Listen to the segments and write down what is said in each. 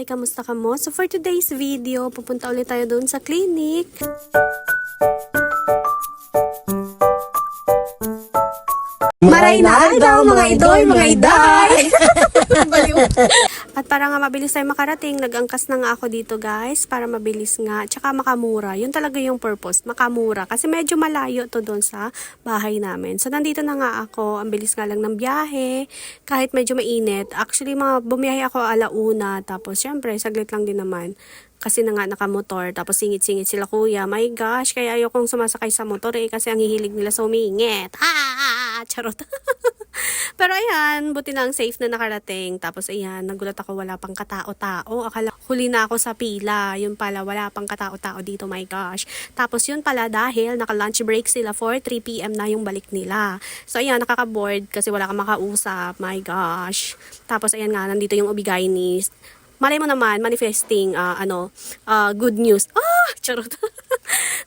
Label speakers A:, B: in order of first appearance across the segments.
A: Hi! Kamusta ka mo? So for today's video, pupunta ulit tayo doon sa clinic. Maray na daw mga idol, mga iday! At para nga mabilis tayo makarating, nag-angkas na nga ako dito guys, para mabilis nga, tsaka makamura. Yun talaga yung purpose, makamura. Kasi medyo malayo to doon sa bahay namin. So nandito na nga ako, ang bilis nga lang ng biyahe, kahit medyo mainit. Actually, bumiyahe ako alauna, tapos syempre, saglit lang din naman. Kasi na nga nakamotor, tapos singit-singit sila kuya. My gosh, kaya ayokong sumasakay sa motor kasi ang hihilig nila sumingit. Ha! Charot. Pero ayan, buti lang safe na nakarating. Tapos ayan, nagulat ako wala pang katao-tao. Akala huli na ako sa pila. Yun pala, wala pang katao-tao dito, my gosh. Tapos yun pala dahil naka-lunch break sila for 3 p.m. na yung balik nila. So ayan, nakaka-board kasi wala kang makausap. My gosh. Tapos ayan nga, nandito yung Ubigainis. Malay mo naman, manifesting, good news. Charot.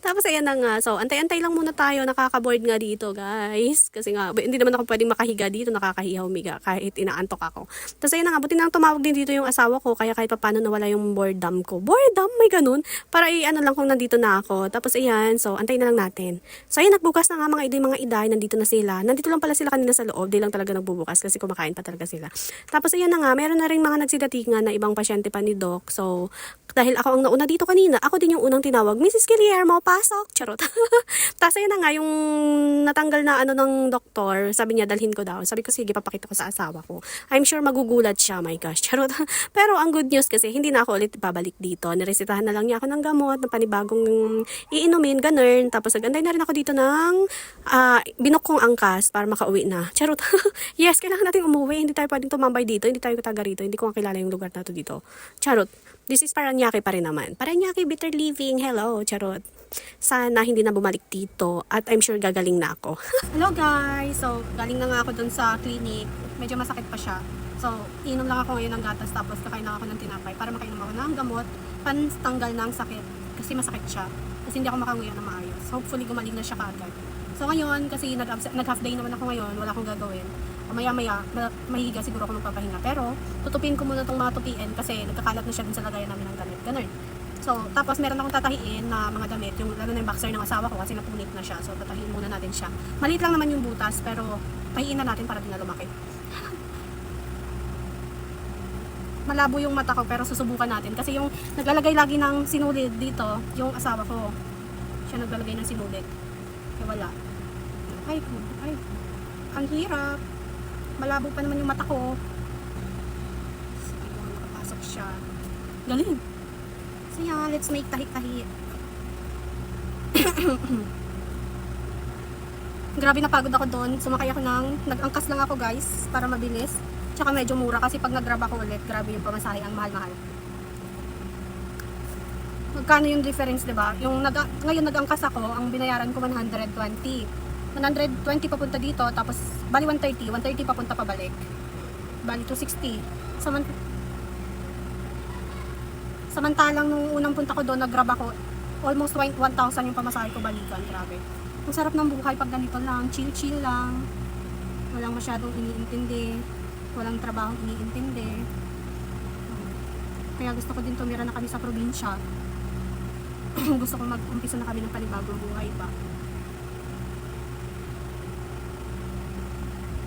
A: Tapos, ayan na nga. So, antay-antay lang muna tayo. Nakaka-board nga dito, guys. Kasi nga, hindi naman ako pwedeng makahiga dito. Nakakahiya humiga kahit inaantok ako. Tapos, ayan na nga. Buti nang tumawag din dito yung asawa ko. Kaya kahit paano nawala yung boredom ko. Boredom? May ganun. Para lang kung nandito na ako. Tapos, ayan. So, antay na lang natin. So, ayan, nagbukas na nga mga iday. Nandito na sila. Nandito lang pala sila kanina sa loob. Di lang talaga nagbubukas kasi kumakain pa talaga sila. Tapos, ayan na nga. Meron na rin mga nagsidatingan na ibang pasyente pa ni Doc. So, dahil ako ang nauna dito kanina, ako din yung unang tinawag, Mrs. Guillermo, pasok. Charot. Tapos ayun na nga, yung natanggal na ng doktor, sabi niya, dalhin ko daw. Sabi ko, sige, papakita ko sa asawa ko. I'm sure magugulat siya, my gosh. Charot. Pero ang good news kasi, hindi na ako ulit babalik dito. Niresetahan na lang niya ako ng gamot, ng panibagong iinumin, ganun. Tapos nagantay na rin ako dito ng binok kong angkas para makauwi na. Charot. Yes, kailangan natin umuwi. Hindi tayo pwedeng tumambay dito. Hindi tayo taga rito. Hindi ko kilala yung lugar na to dito. Charot. This is Paranaque pa rin naman. Paranaque Bitter Living. Hello, charot. Sana hindi na bumalik dito at I'm sure gagaling na ako. Hello guys! So, galing na nga ako dun sa clinic. Medyo masakit pa siya. So, inom lang ako ngayon ng gatas tapos kakain lang ako ng tinapay para makainom ako ng gamot pantanggal ng sakit kasi masakit siya. Kasi hindi ako makanguya na maayos. Hopefully gumaling na siya kaagad. So ngayon, kasi nag-half day naman ako ngayon, wala akong gagawin. Maya-maya, mahiga siguro ako magpapahinga. Pero, tutupin ko muna itong mga tupiin kasi nagkakalat na siya dun sa lagayan namin ng damit. Ganun. So, tapos meron akong tatahiin na mga damit, yung lalo na yung boxer ng asawa ko kasi napunit na siya. So, tatahiin muna natin siya. Maliit lang naman yung butas, pero tahiin na natin para din na lumaki. Malabo yung mata ko, pero susubukan natin. Kasi yung naglalagay lagi ng sinulid dito, yung asawa ko. Siya naglalagay ng sinulid. Kaya wala. Ay, ang hirap. Malabo pa naman yung mata ko. Sige, makapasok siya. Galing. So yeah, let's make tahi-tahi. Grabe, napagod ako doon. Sumakay ako nag-angkas lang ako guys, para mabilis. Tsaka medyo mura kasi pag nag-grab ako ulit, grabe yung pamasahe, ang mahal-mahal. Magkano yung difference, diba? Ngayon nag-angkas ako, ang binayaran ko 120. 120 papunta dito, tapos bali 130 papunta pabalik. Bali 260. Samantalang nung unang punta ko doon, nag-grab ako, almost 1,000 yung pamasahe ko balikan. Grabe. Ang sarap ng buhay pag ganito lang, chill-chill lang. Walang masyadong iniintindi. Walang trabaho iniintindi. Kaya gusto ko din tumira na kami sa probinsya. Gusto ko mag-umpisa na kami ng panibagong buhay pa.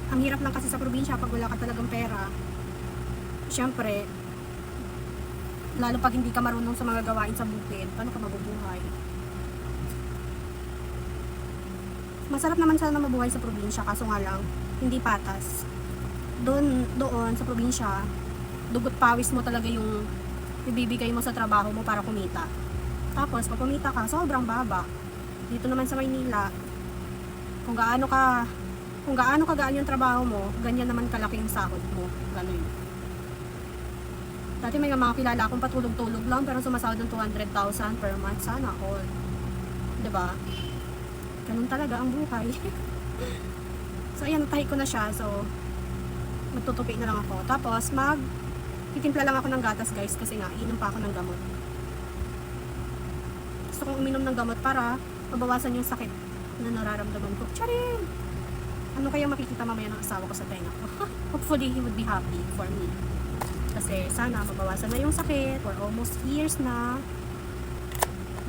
A: Ang hirap lang kasi sa probinsya pag wala ka talagang pera. Siyempre, lalo pag hindi ka marunong sa mga gawain sa bukid, paano ka mabubuhay? Masarap naman sana mabuhay sa probinsya, kaso nga lang, hindi patas. Doon sa probinsya, dugot pawis mo talaga yung ibibigay mo sa trabaho mo para kumita. Tapos, pag kumita ka, sobrang baba. Dito naman sa Maynila, kung gaano kagaan yung trabaho mo, ganyan naman kalaki yung sahod mo. Ganun. Dati may mga kilala akong patulog-tulog lang pero sumasahod ng 200,000 per month. Sana all. Diba? Ganun talaga ang buhay. So ayan, natahi ko na siya. So, magtutupi na lang ako. Tapos, titimpla lang ako ng gatas guys kasi nga, iinom pa ako ng gamot. Gusto kong uminom ng gamot para mabawasan yung sakit na nararamdaman ko. Charing! Ano kaya makikita mamaya ng asawa ko sa tenga ko? Hopefully, he would be happy for me. Kasi sana mabawasan na yung sakit for almost years na.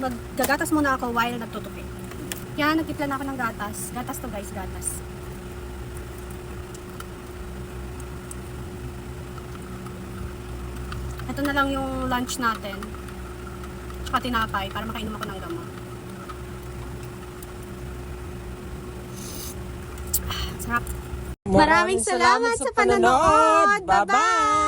A: Maggagatas muna ako while nagtutupi. Yan, nagtipla na ako ng gatas. Gatas to guys, gatas. Ito na lang yung lunch natin. Tsaka tinapay para makainom ako ng gamot. Sarap. Maraming salamat sa panonood. Bye-bye!